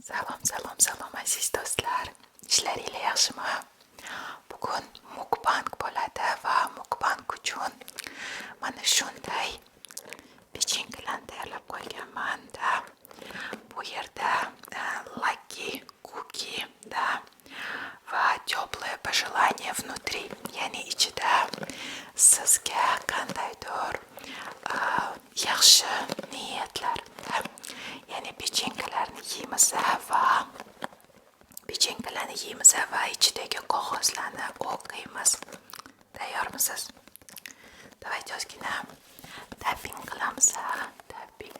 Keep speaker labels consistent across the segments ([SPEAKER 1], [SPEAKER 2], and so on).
[SPEAKER 1] Salom aziz do'stlar. Ishlaringiz yaxshimi? Bugun mukbang bo'ladi va mukbang uchun mana shunday pechenkalarni tayyorlab qo'yganman. Bu yerda Lucky Cookie va теплое пожелание внутри, ya'ni ichida sizga qandaydir yaxshi niyatlar, ya'ni pechenkalarni yeymiz va ichidagi qog'ozlarni o'qiymiz. Tayyormisiz? Давайте ozgina tapping qilamiz. Tapping.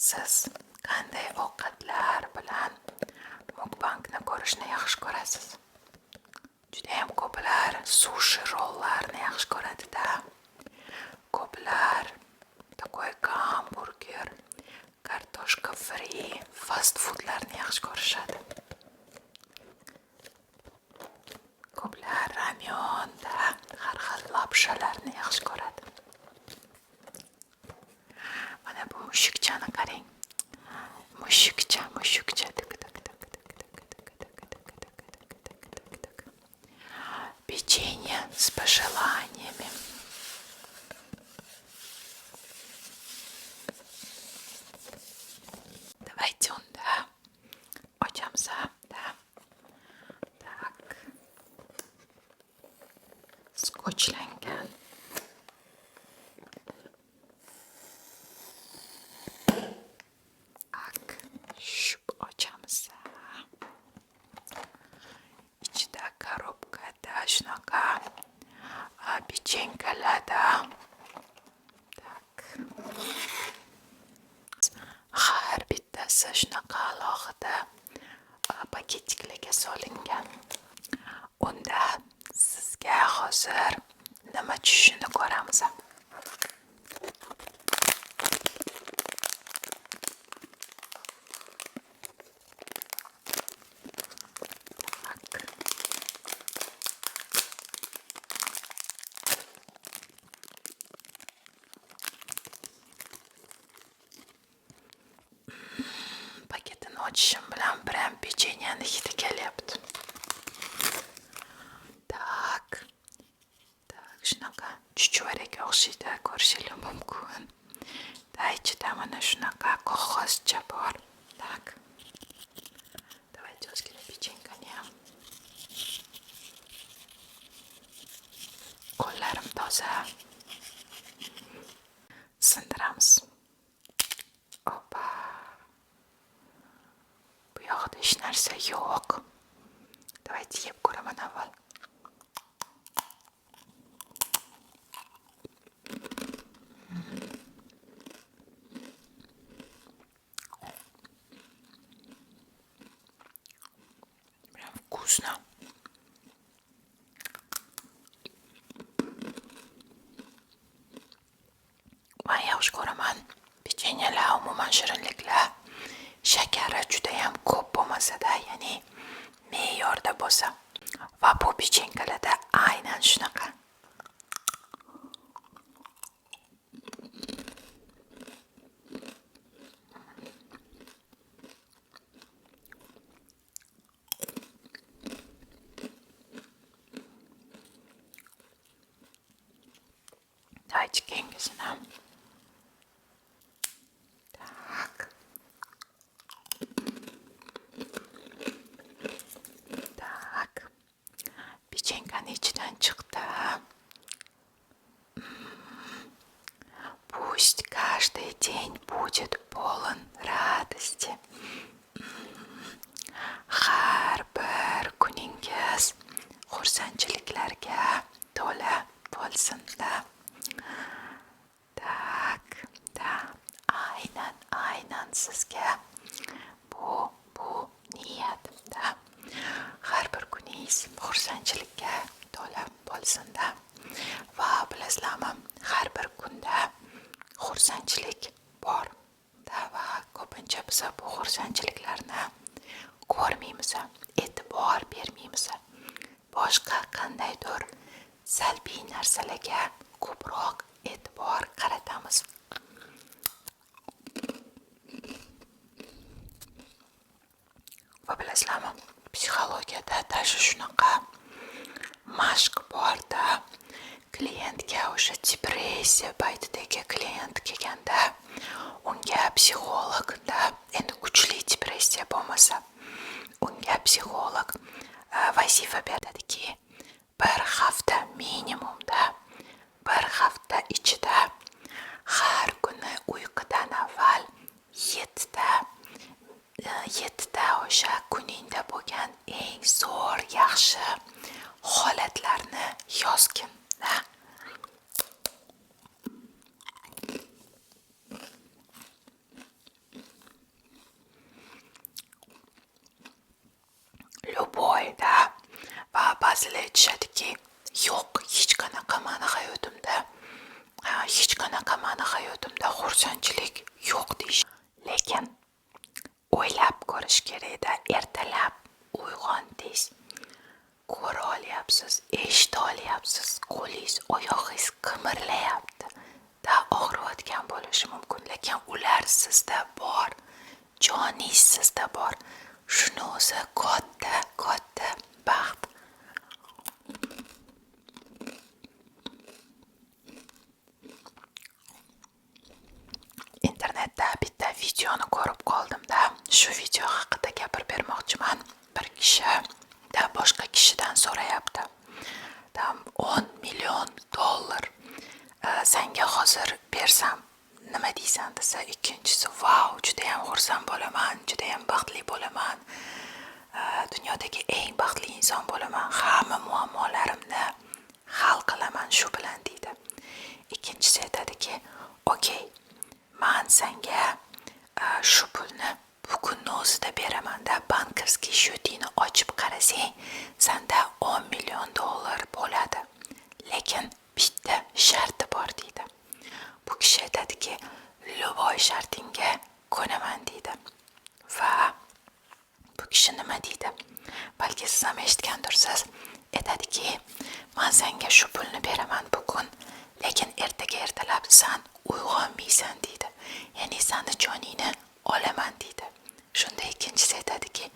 [SPEAKER 1] Siz qanday ovqatlar bilan mukbangni ko'rishni yaxshi ko'rasiz? Judayam ko'plar sushi rollarni yaxshi ko'radi-da. Ko'plar такой hamburger, kartoshka free, fast foodlarni yaxshi ko'rishadi. Ko'plar ramyonda har xil lapshalarni yaxshi ko'radi. Mana bu mushukchani qarang. Mushukcha. Печенье с пожеланиями. Давайте ochamiz. Так. Skochlangan. Ochamiz. Ichida korobkada shunaqa pechenkalarda. Tak. Har bittasi shunaqa alohida paketiklarga solingan. Unda sizga hozir nima tushishini ko'ramiz. Paketini ochishim bilan biram pecheniyani hidi kelyapti. Tak, shunaqa chuchvaraga o'xshaydi, ko'rishingiz mumkin. Ichida mana shunaqa qog'ozcha bor. Tak. Давайте ozgina pechenkani ham. Qo'llarim toza. Sindiramiz. Opa. Bu yoqda hech narsa yo'q. Давайте yeb ko'raman avval. Прям вкусно. Men yaxshi ko'raman. Pechenyelar, umuman shirinliklar shakari judayam ko'p bo'lmasa-da, ya'ni me'yorda bo'lsa. Va bu pechenkalarda aynan shunaqa. Давайте кengizini. Так. Печенькаning ichidan chiqdi. Пусть каждый день будет полон радости. Har bir kuningiz xursandchiliklarga to'la bo'lsin-da. Tak, aynan sizga bu niyat-da. Har bir kuningiz xursandchilikka to'la bo'lsin-da. Va bilasizlarmi, har bir kunda xursandchilik bor. Va ko'pincha biz bu xursandchiliklarni bilmaymiz. Boshqa qandaydir salbiy narsalarga ko'proq e'tibor qaratamiz. Va bilasizlarmi, psixologiyada tashi shunaqa mashq borda, klientga o'sha depressiya paytidagi klient kelganda, unga psixologda endi kuchli depressiya bo'lmasa, unga psixolog vazifa beradiki, bir hafta minimumda, bir hafta ichida har kuni uyqudan avval 7 o'sha kuningda bo'lgan eng zo'r yaxshi holatlarni yozgin. Любойda va ba'zilar aytishadiki, yo'q, hech qanaqa mani hayotimda xursandchilik yo'q deyish. Lekin o'ylab ko'rish kerak-da, ertalab uyg'ondingiz, ko'ra olyapsiz, eshita olyapsiz, qo'lingiz, oyog'ingiz qimirlayapti. Og'riyotgan bo'lishi mumkin, lekin ular sizda bor, joningiz sizda bor. Shuni o'zi katta baxt. Internetda bitta videoni ko'rib qoldim-da, shu video haqida gapirib bermoqchiman. Bir kishi boshqa kishidan so'rayapti. 10 million dollar senga hozir bersam nima deysan desa, ikkinchisi vau, juda ham xursand bo'laman, juda ham baxtli bo'laman, dunyodagi eng baxtli inson bo'laman, hamma muammolarimni hal qilaman shu bilan deydi. Ikkinchisi aytadiki, okey, men senga shu pulni bugun o'zida beraman-da, bankovskiy счетingni ochib qarasang, senda 10 million dollar bo'ladi. Lekin bitta sharti bor deydi. Bu kishi aytadiki, "Любой shartingga ko'naman" deydi. Va bu kishi nima deydi? Balki siz ham eshitgandirsiz. Aytadiki, "Men senga shu pulni beraman bugun, lekin ertaga ertalab sen uyg'onmaysan" deydi. Ya'ni seni joningni olaman deydi. Shunda ikkinchisi aytadiki,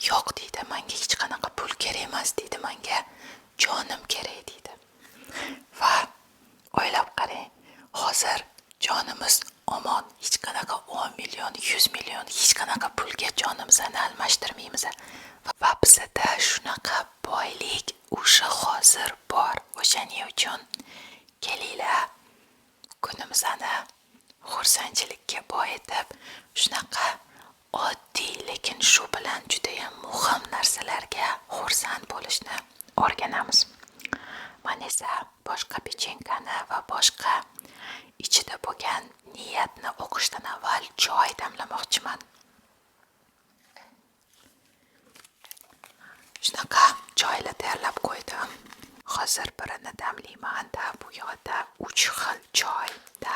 [SPEAKER 1] "Yo'q" deydi, "Menga hech qanaqa pul kerak emas" deydi, "Menga jonim kerak" deydi. Va o'ylab qarang, hozir jonimiz omon, hech qanaqa 10 million, 100 million, hech qanaqa pulga jonimizni almashtirmaymiz. Va bizda shunaqa boylik o'sha hozir bor. O'shaning uchun kelinglar, kunimizni xursandchilikka boyitib, shunaqa oddiy, lekin shu bilan juda ham muhim narsalarga xursand bo'lishni o'rganamiz. Men esa boshqa pechenkani va boshqa ichida bo'lgan niyatni o'qishdan avval choy damlamoqchiman. Shunaqa choylar tayyorlab qo'ydim. Hozir birini damlayman. Bu yoqda 3 xil choyda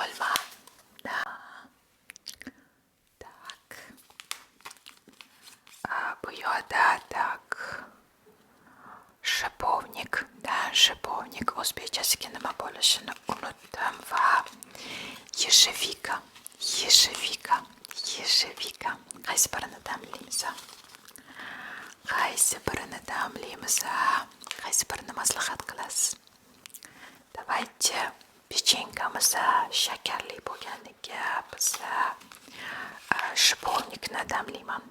[SPEAKER 1] olma, bu yoqda shipovnik, o'zbekchasiga nima bo'lishini unutdim, va yeshevika. Qaysi birini damlaymiz? Qaysi birini maslahat qilasiz? Давайте pechenkamiz shakarli bo'lganligiga biz shipovnikni damlayman.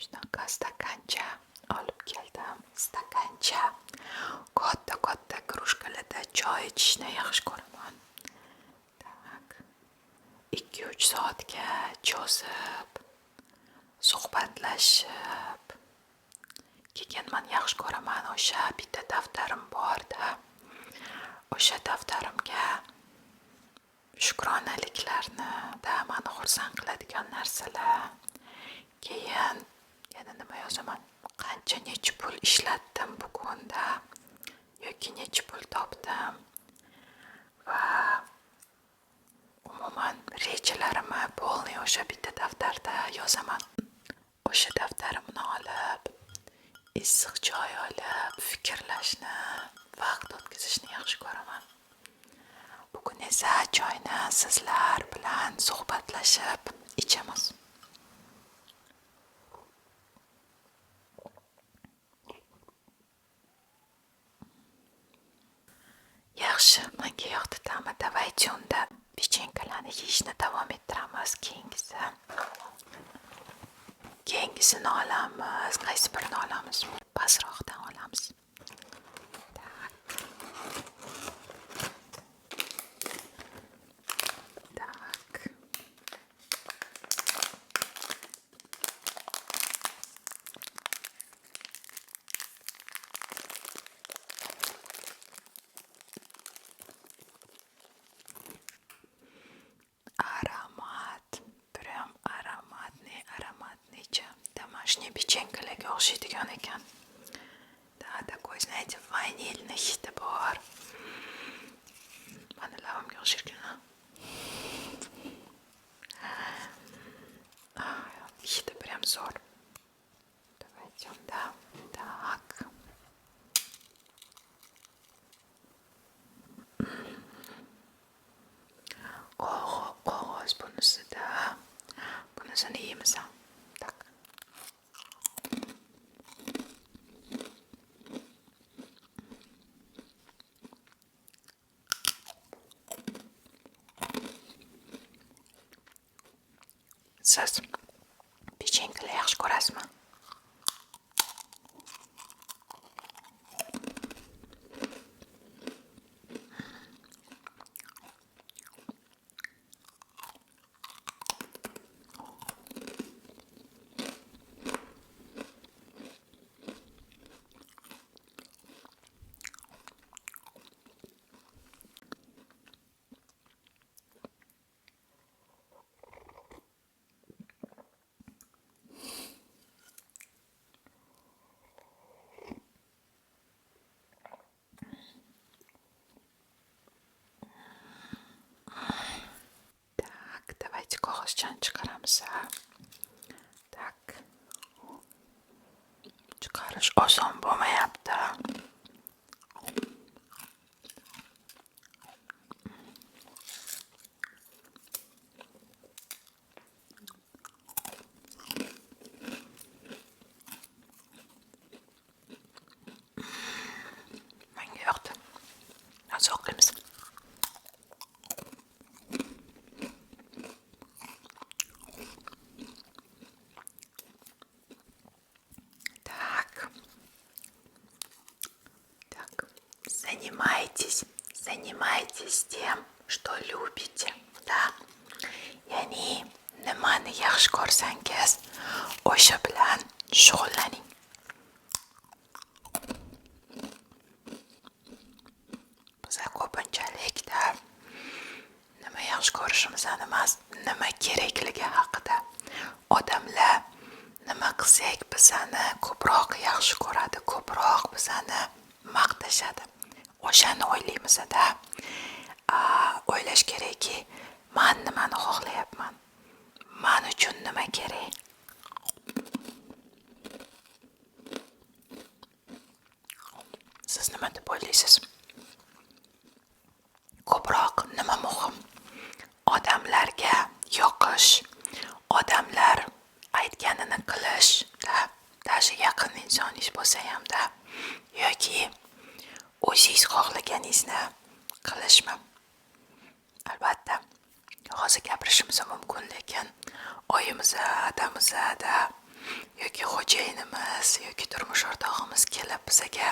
[SPEAKER 1] Shunaqa stakancha olib keldim. Stakancha katta krujkalarda choy ichishni yaxshi ko'raman. 2-3 soatga cho'zib, suhbatlashib, keyin men yaxshi ko'raman, o'sha bitta daftarim borda, o'sha daftarimga shukronaliklarni, mani xursand qiladigan narsalar. Keyin yana nima yozaman? Qancha necha pul ishlatdim bugunda yoki necha pul topdim va umuman rejalarimni polniy o'sha bitta daftarda yozaman. O'sha daftarimni olib, issiq joy olib, fikrlashni, vaqt o'tkazishni yaxshi ko'raman. Bugun esa choyni sizlar bilan suhbatlashib ichamiz. Yaxshi, menga yoqdi ta'mi. Davaychi unda pechenkalarni yeyishni davom ettiramiz. Keyingisini olamiz. Qaysi birini olamiz? Pastroqdan olamiz. Домашние печеньkalarga o'xshaydigan ekan. Такой, знаете, ванильный hidi bor. Mani lavamga o'xshaydigan. Hidi прям zo'r. Давайте unda. Так. Qog'oz bunisida. Bunisini yeymiz. Так. Siz pechenkalar yaxshi ko'rasizmi? Давайте qog'ozchani chiqaramiz. Так. Chiqarish oson bo'lmayapti. Menga yoqdi. Hozir o'qiymiz. Занимайтесь тем, что любите, да? Ya'ni nimani yaxshi ko'rsangiz, o'sha bilan shug'ullaning. Biz ko'pinchalikda nima yaxshi ko'rishimizdan emas, nima kerakligi haqida. Odamlar nima qilsak bizani ko'proq yaxshi ko'radi, ko'proq bizani maqtashadi. O'shani o'ylaymiz-da. O'ylash kerakki, men nimani xohlayapman? Men uchun nima kerak? Siz nima deb o'ylaysiz? Ko'proq nima muhim? Odamlarga yoqish, odamlar aytganini qilish, даже yaqin insoningiz bo'lsa hamda yoki o'zingiz xohlaganingizni qilishmi? Albatta, hozir gapirishimiz mumkin, lekin oyimiz, adamizda yoki xo'jayinimiz yoki turmush o'rtog'imiz kelib bizaga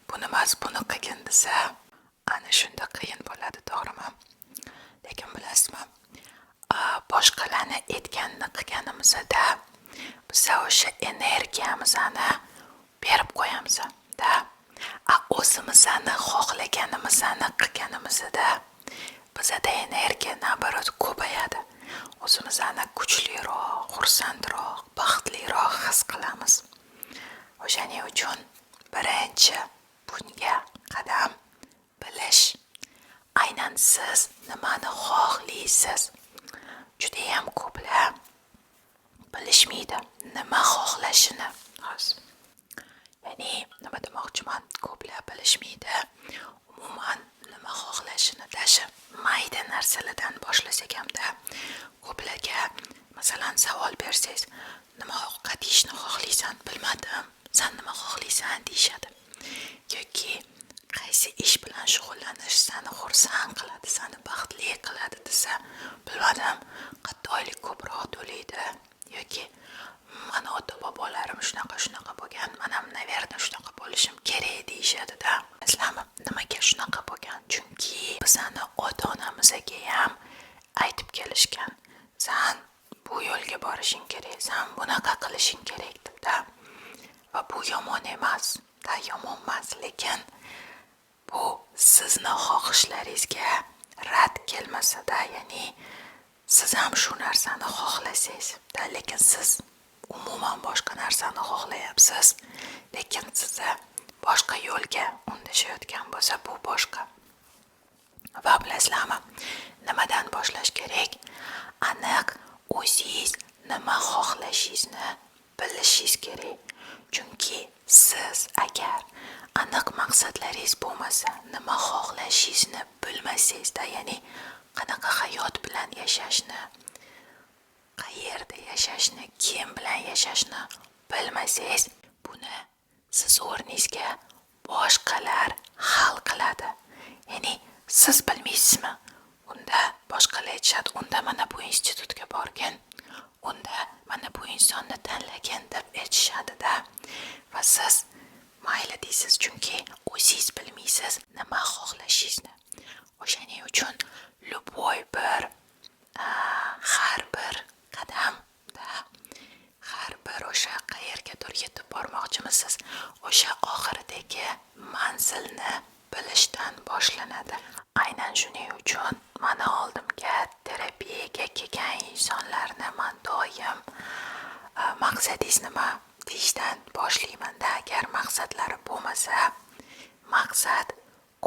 [SPEAKER 1] buni emas, buni qilgin desa, ana shunda qiyin bo'ladi, to'g'rimi? Lekin bilasizmi, boshqalarni aytganini qilganimizda biz o'sha energiyamizni berib qo'yamiz-da. O'zimizni xohlaganimizni qilganimizda bizada energiya nabarot ko'payadi. O'zimizni kuchliroq, xursandroq, baxtliroq his qilamiz. O'shaning uchun birinchi bunga qadam bilish. Aynan siz nimani xohlaysiz? Judayam ko'plar bilishmaydi nima xohlashini. Ya'ni nima demoqchiman? Ko'plar bilishmaydi umuman nima xohlashini. Dashi mayda narsalardan boshlasak hamda ko'plarga masalan savol bersangiz, nima ovqat yeyishni xohlaysan? Bilmadim. Sen nima xohlaysan deyishadi. Yoki qaysi ish bilan shug'ullanish seni xursand qiladi, seni baxtli qiladi desa, bilmadim. Qattiq oylik ko'proq to'laydi yoki mana ota-bobolarim shunaqa bo'lgan, mana naverda shunaqa bo'lishim kerak deyishadi-da. Bilasizlarmi, nimaga shunaqa bo'lgan? Chunki bizani ota-onamizga ham aytib kelishgan. Sen bu yo'lga borishing kerak, sen bunaqa qilishing kerak deb-da. Va bu yomon emas, yomon emas, lekin bu sizni xohishlaringizga rad kelmasa-da, ya'ni siz ham shu narsani xohlasangiz, lekin siz umuman boshqa narsani xohlayapsiz, lekin sizni boshqa yo'lga undashayotgan bo'lsa, bu boshqa. Va bilasizlarmi, nimadan boshlash kerak? Aniq o'zingiz nima xohlashingizni bilishingiz kerak. Chunki siz agar aniq maqsadlaringiz bo'lmasa, nima xohlashingizni bilmasangiz-da, ya'ni qanaqa hayot bilan yashashni, qayerda yashashni, kim bilan yashashni bilmasangiz, buni siz o'rningizga boshqalar hal qiladi. Ya'ni siz bilmaysizmi? Unda boshqalar aytishadi, unda mana bu institutga borgin, unda mana bu insonni tanlagin deb aytishadi-da. Va siz mayli deysiz, chunki o'zingiz bilmaysiz nima xohlashingizni. O'shaning uchun любой bir har bir qadamda, har bir o'sha qayergadir yetib bormoqchimisiz, o'sha oxiridagi manzilni bilishdan boshlanadi. Aynan shuning uchun mana oldimga terapiyaga kelgan insonlarni men doim maqsadingiz nima deyishdan boshlayman-da. Agar maqsadlari bo'lmasa, maqsad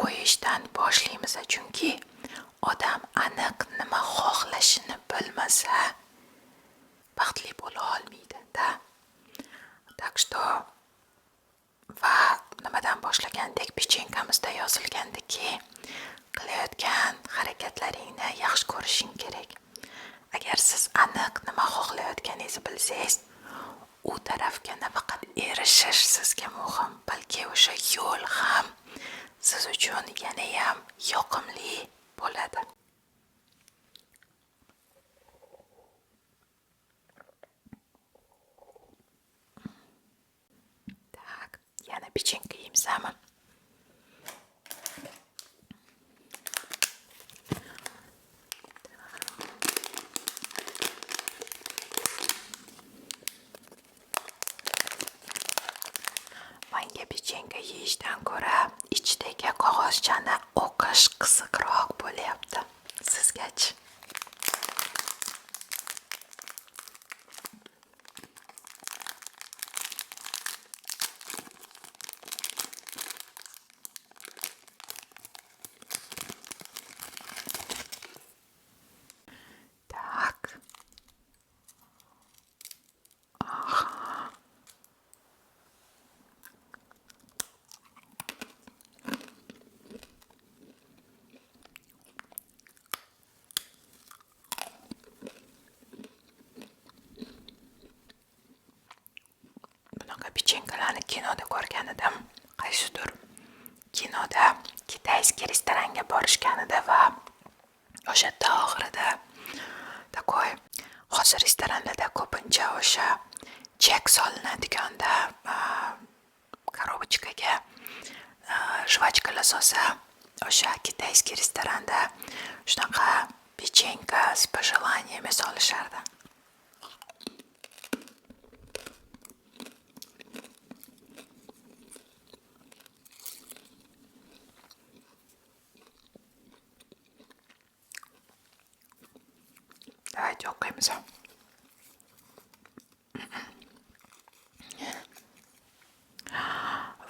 [SPEAKER 1] qo'yishdan boshlaymiz. Chunki odam aniq nima xohlashini bilmasa, baxtli bo'la olmaydi-da. Так что va nimadan boshlagandek pechenkamizda yozilgandiki, qilayotgan harakatlaringni yaxshi ko'rishing kerak. Agar siz aniq nima xohlayotganingizni bilsangiz, u tarafga nafaqat erishish sizga muhim, balki o'sha yo'l ham siz uchun yana ham yoqimli bo'ladi. Tak, yana pechenka yeyimsizmi? Menga pechenka yeyishdan ko'ra ichdagi qog'ozchani o'qish qiziqroq bo'lyapti. Sizgachi? Tak. Bunaqa pechenkalarni kinoda ko'rgan edim. Qaysidir kinoda kitayskiy restoranga borishganida va o'sha oxirida takoy hozir restoranlarda ko'pincha o'sha chek solinadigan-da, korobочкаga jvachkalar solsa, o'sha kitayskiy restoranda shunaqa pechenka с пожеланиями solishardi. Давайте o'qiymiz.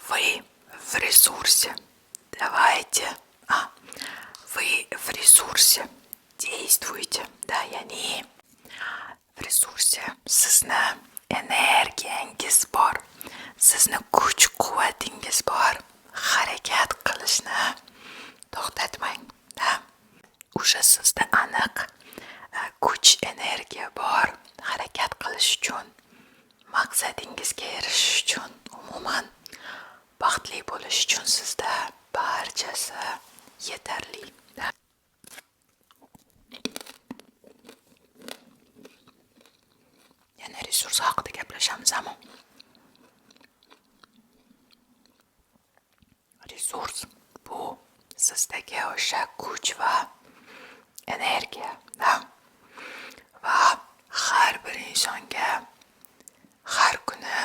[SPEAKER 1] Вы в ресурсе. Давайте. Вы в ресурсе. Действуйте. Да, ya'ni в ресурсе. Sizni energiyangiz bor. Sizni kuch-quvvatingiz bor. Harakat qilishni to'xtatmang. O'sha sizda aniq kuch, energiya bor. Harakat qilish uchun, maqsadingizga erishish uchun, umuman baxtli bo'lish uchun sizda barchasi yetarli. Yana resurs haqida gaplashamiz-mi? Resurs bu sizdagi o'sha kuch va energiya. Va har bir insonga har kuni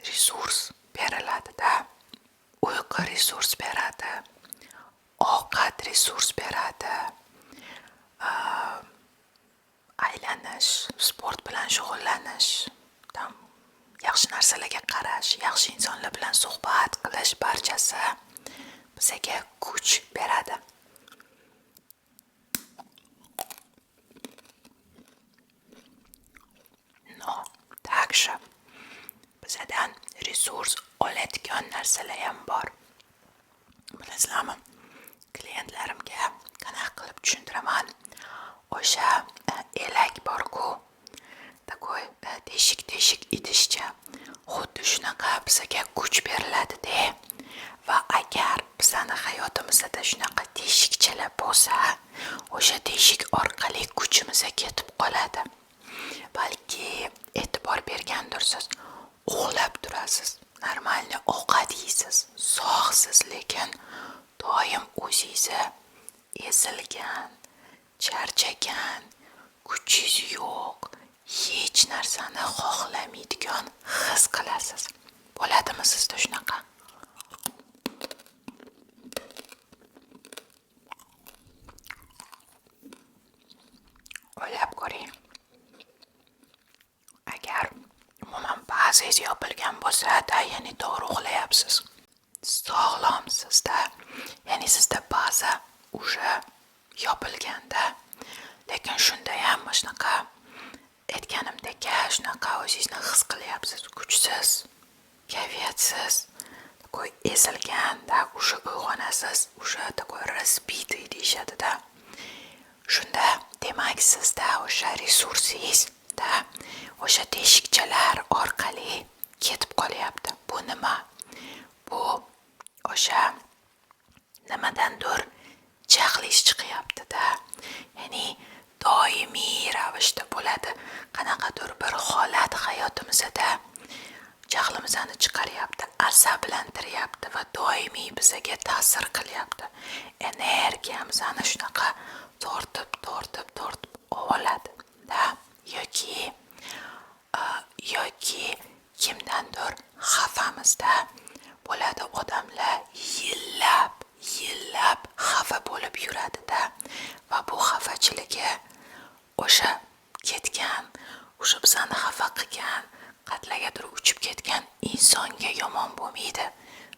[SPEAKER 1] resurs beriladi-da. Uyqu resurs beradi, ovqat resurs beradi, aylanish, sport bilan shug'ullanish, yaxshi narsalarga qarash, yaxshi insonlar bilan suhbat qilish, barchasi bizga kuch beradi. Также bizdan resurs oladigan narsalar ham bor. Bilasizlarmi? Klientlarimga qanaqa qilib tushuntiraman? O'sha elak bor-ku, takoy teshik idishcha, xuddi shunaqa bizga kuch beriladi-da. Va agar bizning hayotimizda shunaqa teshikchalar bo'lsa, o'sha teshik orqali kuchimiz ketib qoladi. Balki e'tibor bergandirsiz, uxlab turasiz, normalni ovqat yeysiz, sog'siz, lekin doim o'zingizni ezilgan, charchagan, kuchingiz yo'q, hech narsani xohlamaydigan his qilasiz. Bo'ladimi sizda shunaqa? O'ylab ko'ring. Agar umuman ba'zingiz yopilgan bo'lsa-da, ya'ni to'g'ri uxlayapsiz, sog'lomsiz-da, ya'ni sizda ba'zi o'sha yopilganda, lekin shunda ham shunaqa aytganimdek, shunaqa o'zingizni his qilyapsiz, kuchsiz, kayfiyatsiz, takoy ezilganda, o'sha uyg'onasiz, o'sha takoy разбитый deyishadi-da. Shunda demak sizda o'sha resursingiz o'sha teshikchalar orqali ketib qolyapti. Bu nima? Bu o'sha nimadandir jahlingiz chiqyapti-da. Ya'ni doimiy ravishda bo'ladi. Qanaqadir bir holat hayotimizda jahlimizni chiqaryapti, asablantiryapti va doimiy bizga ta'sir qilyapti. Energiyamizni shunaqa tortib oladi-da. Yoki kimdandir xafamizda bo'ladi. Odamlar yillab xafa bo'lib yuradi-da. Va bu xafachiligi o'sha ketgan, o'sha bizani xafa qilgan, qatlagadir uchib ketgan insonga yomon bo'lmaydi.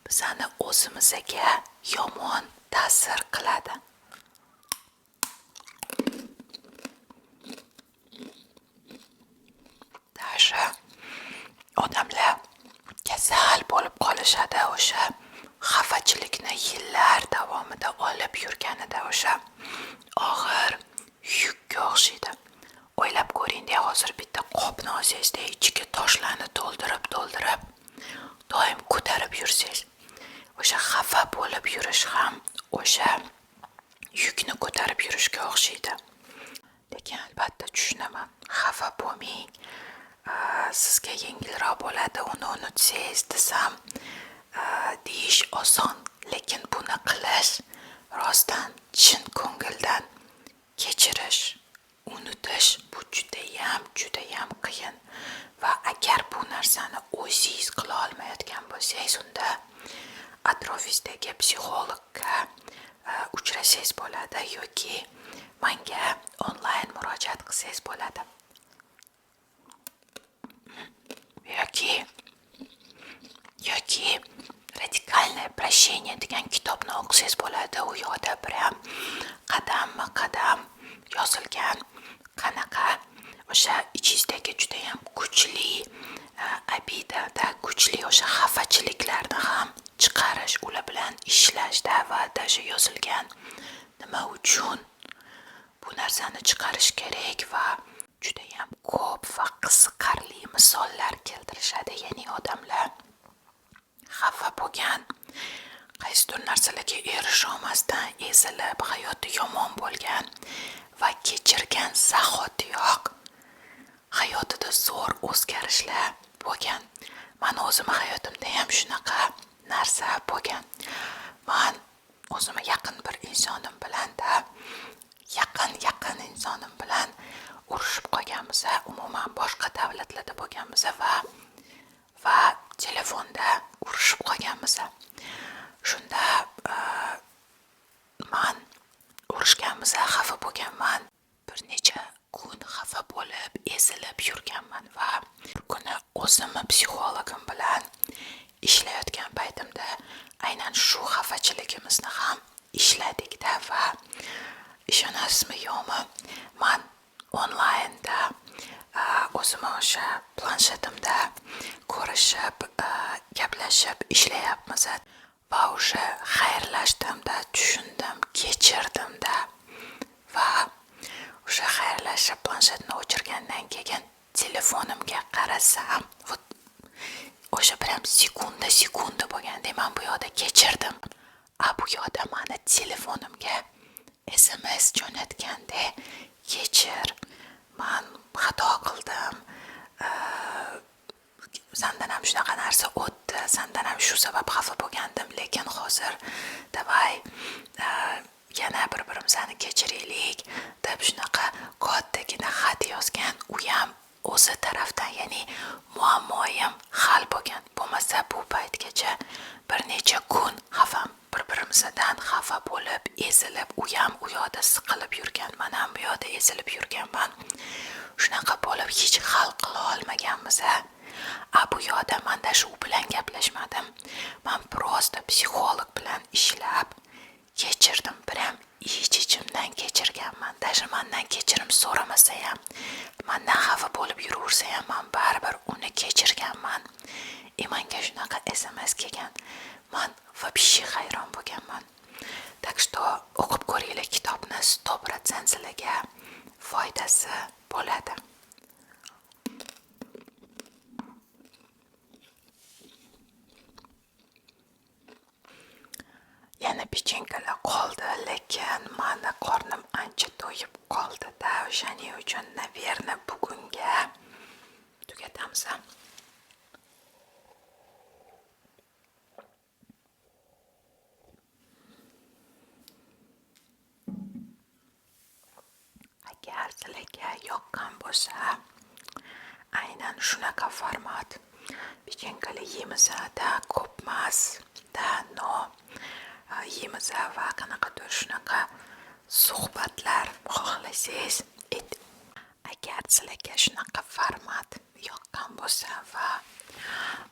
[SPEAKER 1] Bizani o'zimizga yomon ta'sir qiladi. Даже odamlar kasal bo'lib qolishadi o'sha xafachilikni yillar davomida olib yurganida, o'sha og'ir yukka o'xshaydi. O'ylab ko'ring-da, hozir bitta qopni olsangiz-da, ichiga toshlarni to'ldirib doim ko'tarib yursangiz, o'sha xafa bo'lib yurish ham o'sha yukni ko'tarib yurishga o'xshaydi. Lekin albatta tushunaman, xafa bo'lmang. Sizga yengilroq bo'ladi, uni unutsangiz desam, deyish oson, lekin buni qilish rostdan chin ko'ngildan kechirish, unutish bu judayam qiyin. Va agar bu narsani o'zingiz qila olmayotgan bo'lsangiz, unda atrofingizdagi psixologga uchrasangiz bo'ladi yoki menga onlayn murojaat qilsangiz bo'ladi. yoki radikalniy прощение degan kitobni o'qisangiz bo'ladi. U yoqda biram qadamma-qadam yozilgan, qanaqa o'sha ichingizdagi juda ham kuchli abidada kuchli o'sha xafachiliklarni ham chiqarish, ular bilan ishlashda va даже yozilgan nima uchun bu narsani chiqarish kerak va juda ham ko'p va qiziqarli misollar keltirishadi. Ya'ni odamlar xafa bo'lgan, qaysidir narsalarga erisha olmasdan ezilib, hayoti yomon bo'lgan va kechirgan zahotiyoq hayotida zo'r o'zgarishlar bo'lgan. Men o'zim hayotimda ham shunaqa narsa bo'lgan. Men o'zim yaqin bir insonim bilanda yaqin insonim bilan urushib qolganmiz, umuman boshqa davlatlarda bo'lganmiz va telefonda urushib qolganmiz. Shunda men urushganmiz, xafa bo'lganman. Bir necha kun xafa bo'lib, ezilib yurganman va bir kuni o'zimni psixologim bilan ishlayotgan paytimda aynan shu xafachiligimizni ham ishladikda va ishonasizmi yo'qmi, men onlaynda o'zim o'sha planshetimda ko'rishib, gaplashib ishlayapmiz va o'sha xayrlashdimda, tushundim, kechirdimda va o'sha xayrlashib planshetni o'chirgandan keyin telefonimga qarasam, o'sha biram sekunda bo'lganda men bu yoqda kechirdim. Bu yoqda meni telefonimga SMS jo'natganda kechir, men xato qildim, sendan ham shunaqa narsa o'tdi, sendan ham shu sabab xafa bo'lgandim, lekin hozir davay yana bir-birimizni kechiraylik deb shunaqa kattagina xat yozgan. U ham o'zi tarafdan, ya'ni muammoyim hal bo'lgan. Bo'lmasa bu paytgacha bir necha kun bir-birimizdan xafa bo'lib, ezilib, u ham u yoqda siqilib yurgan, men ham bu yoqda ezilib yurganman. Shunaqa bo'lib hech hal qila olmaganmiz. Bu yoqda menda shu bilan gaplashmadim. Men prosta psixolog bilan ishlab kechirdim. Biram ichimdan kechirganman. Даже mendan kechirim so'ramasa ham, mendan xafa bo'lib yuraversa ham, men baribir uni kechirganman. Menga shunaqa SMS kelgan. Men вообще hayron bo'lganman. Так что o'qib ko'ringlar kitobni, 100% sizlarga foydasi bo'ladi. Yana pechenkalar qoldi, lekin meni qornim ancha to'yib qoldi-da, o'shaning uchun naverni bugunga tugatamiz. Agar sizlarga yoqqan bo'lsa, aynan shunaqa format pechenkalar yeymiz-da, ko'pmas-da, no yeymiz va qanaqadir shunaqa suhbatlar xohlasangiz, agar sizlarga shunaqa format yoqqan bo'lsa va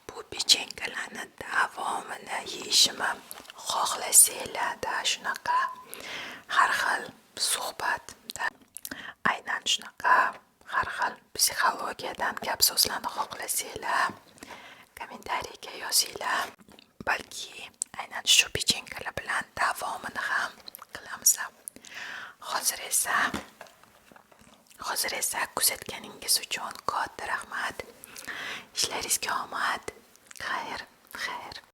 [SPEAKER 1] bu pechenkalarni davomini yeyishimni xohlasanglar, shunaqa har xil suhbatda, aynan shunaqa har xil psixologiyadan gap so'zlarni xohlasanglar, kommentariyaga yozinglar. Balki aynan shu pechenkalar bilan davomini ham qilamiz. Hozir esa kuzatganingiz uchun katta rahmat. Ishlaringizga omad. Xayr.